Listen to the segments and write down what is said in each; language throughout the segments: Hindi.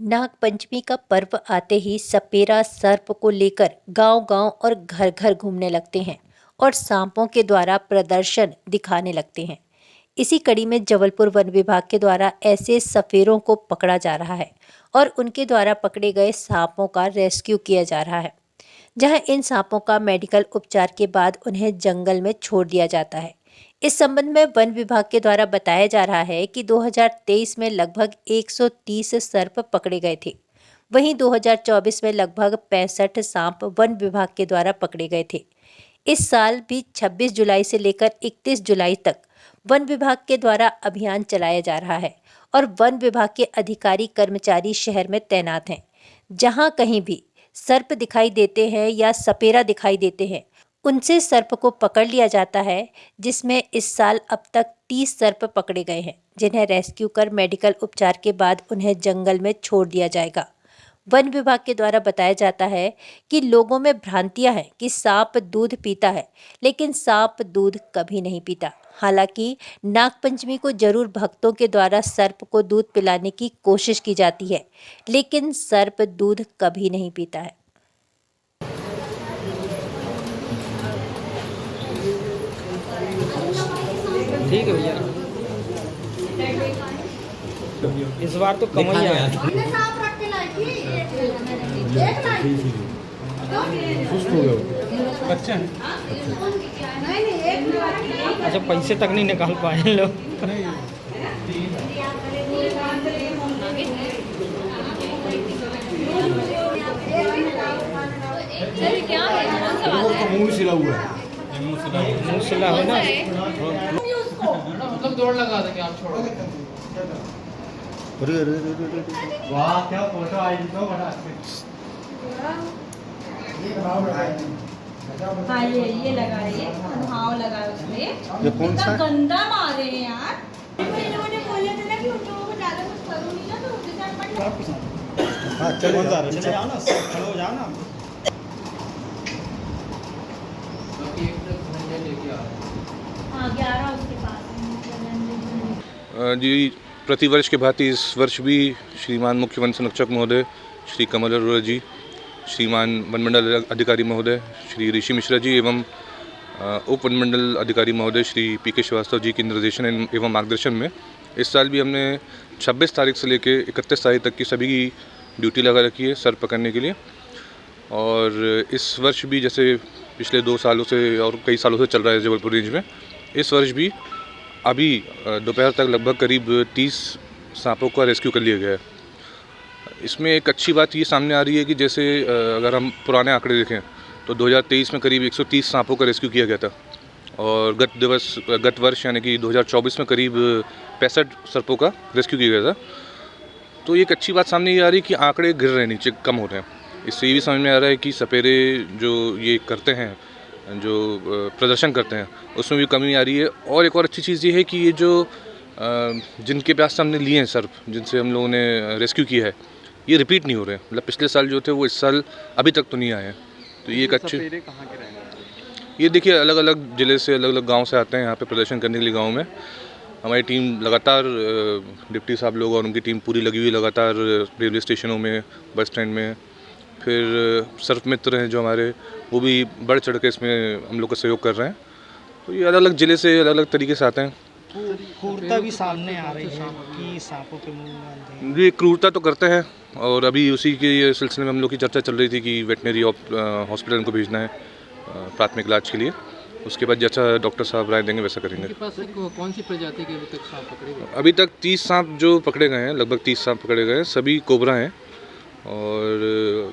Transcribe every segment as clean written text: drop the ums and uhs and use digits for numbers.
नाग पंचमी का पर्व आते ही सपेरा सर्प को लेकर गांव-गांव और घर-घर घूमने लगते हैं और सांपों के द्वारा प्रदर्शन दिखाने लगते हैं। इसी कड़ी में जबलपुर वन विभाग के द्वारा ऐसे सपेरों को पकड़ा जा रहा है और उनके द्वारा पकड़े गए सांपों का रेस्क्यू किया जा रहा है, जहां इन सांपों का मेडिकल उपचार के बाद उन्हें जंगल में छोड़ दिया जाता है। इस संबंध में वन विभाग के द्वारा बताया जा रहा है कि 2023 में लगभग 130 सर्प पकड़े गए थे। वहीं 2024 में लगभग 65 सांप वन विभाग के द्वारा पकड़े गए थे। इस साल भी 26 जुलाई से लेकर 31 जुलाई तक वन विभाग के द्वारा अभियान चलाया जा रहा है और वन विभाग के अधिकारी कर्मचारी शहर में तैनात हैं। जहां कहीं भी सर्प दिखाई देते हैं या सपेरा दिखाई देते हैं, उनसे सर्प को पकड़ लिया जाता है, जिसमें इस साल अब तक 30 सर्प पकड़े गए हैं, जिन्हें रेस्क्यू कर मेडिकल उपचार के बाद उन्हें जंगल में छोड़ दिया जाएगा। वन विभाग के द्वारा बताया जाता है कि लोगों में भ्रांतियां हैं कि सांप दूध पीता है, लेकिन सांप दूध कभी नहीं पीता। हालांकि नागपंचमी को जरूर भक्तों के द्वारा सर्प को दूध पिलाने की कोशिश की जाती है, लेकिन सर्प दूध कभी नहीं पीता है। ठीक है भैया, इस बार तो कम ही आया। अच्छा, पैसे तक नहीं निकाल पाए लोग। क्या है? मुंह सिला हुआ है। मुँह सिला हो ना, मतलब दौड़ लगा देंगे आप छोड़ो। वाह, क्या फोटो आई तो बड़ा। हाँ, ये लगा रही है, हाँ लगा उसने। ये कौन सा गंदा मारे हैं यार। इन लोगों ने बोले थे ना कि उन लोगों को ज्यादा कुछ करो नहीं ना, तो उनके साथ मत। हाँ, चले जाओ ना, चलो जाओ ना। हाँ, 11 उसके पास जी, प्रतिवर्ष के भांति इस वर्ष भी श्रीमान मुख्य वन संरक्षक महोदय श्री कमल अरोड़ा जी, श्रीमान वन मंडल अधिकारी महोदय श्री ऋषि मिश्रा जी एवं उप वन मंडल अधिकारी महोदय श्री पी.के. श्रीवास्तव जी के निर्देशन एवं मार्गदर्शन में इस साल भी हमने 26 तारीख से लेकर 31 तारीख तक की सभी की ड्यूटी लगा रखी है सर्प पकड़ने के लिए। और इस वर्ष भी जैसे पिछले 2 सालों से और कई सालों से चल रहा है जबलपुर रेंज में, इस वर्ष भी अभी दोपहर तक लगभग करीब 30 सांपों का रेस्क्यू कर लिया गया है। इसमें एक अच्छी बात ये सामने आ रही है कि जैसे अगर हम पुराने आंकड़े देखें तो 2023 में करीब 130 सांपों का रेस्क्यू किया गया था और गत वर्ष यानी कि 2024 में करीब 65 सर्पों का रेस्क्यू किया गया था। तो एक अच्छी बात सामने ये आ रही है कि आंकड़े गिर रहे हैं, नीचे कम हो रहे हैं। इससे ये भी समझ में आ रहा है कि सपेरे जो ये करते हैं, जो प्रदर्शन करते हैं, उसमें भी कमी आ रही है। और एक और अच्छी चीज़ ये है कि ये जो जिनके पास से हमने लिए हैं सर्प, जिनसे हम लोगों ने रेस्क्यू किया है, ये रिपीट नहीं हो रहे हैं। मतलब पिछले साल जो थे वो इस साल अभी तक तो नहीं आए हैं। तो ये एक अच्छे, ये देखिए अलग अलग ज़िले से, अलग अलग गांव से आते हैं यहाँ पे प्रदर्शन करने के लिए। गाँव में हमारी टीम लगातार, डिप्टी साहब लोग और उनकी टीम पूरी लगी हुई लगातार रेलवे स्टेशनों में, बस स्टैंड में। फिर सर्प मित्र हैं जो हमारे, वो भी बढ़ चढ़ के इसमें हम लोग का सहयोग कर रहे हैं। तो ये अलग अलग ज़िले से अलग अलग तरीके से आते हैं। क्रूरता भी सामने आ रही है कि सांपों के मुंह में बांधते हैं। ये क्रूरता तो करते हैं और अभी उसी के सिलसिले में हम लोग की चर्चा चल रही थी कि वेटनरी हॉस्पिटल को भेजना है प्राथमिक इलाज के लिए। उसके बाद जैसा डॉक्टर साहब राय देंगे वैसा करेंगे। पास कौन सी प्रजाति के अभी तक सांप पकड़े गए? अभी तक 30 सांप जो पकड़े गए हैं, लगभग 30 सांप पकड़े गए हैं, सभी कोबरा हैं। और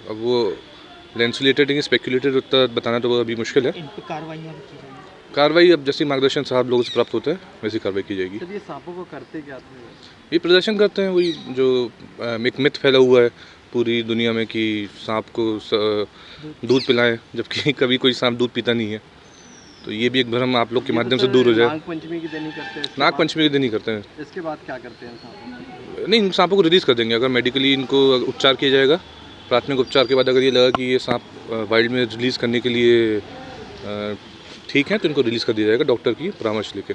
अब वो लेंसुलेटेड या स्पेक्यूलेटेड उतना बताना तो अभी मुश्किल है। इन पर कार्रवाई अब जैसे मार्गदर्शन साहब लोगों से प्राप्त होता है वैसी कार्रवाई की जाएगी। ये सांपों को करते क्या थे? ये प्रदर्शन करते हैं, वही जो एक मिथ फैला हुआ है पूरी दुनिया में कि सांप को दूध पिलाएं, जबकि कभी कोई सांप दूध पीता नहीं है। तो ये भी एक भ्रम आप लोग के माध्यम से दूर हो जाए। नागपंचमी के दिन ही करते हैं? नागपंचमी के दिन ही करते हैं। इसके बाद क्या करते हैं सांपों? नहीं, इन सांपों को रिलीज़ कर देंगे अगर मेडिकली इनको उपचार किया जाएगा। प्राथमिक उपचार के बाद अगर ये लगा कि ये सांप वाइल्ड में रिलीज़ करने के लिए ठीक है तो इनको रिलीज़ कर दिया जाएगा डॉक्टर की परामर्श लेके।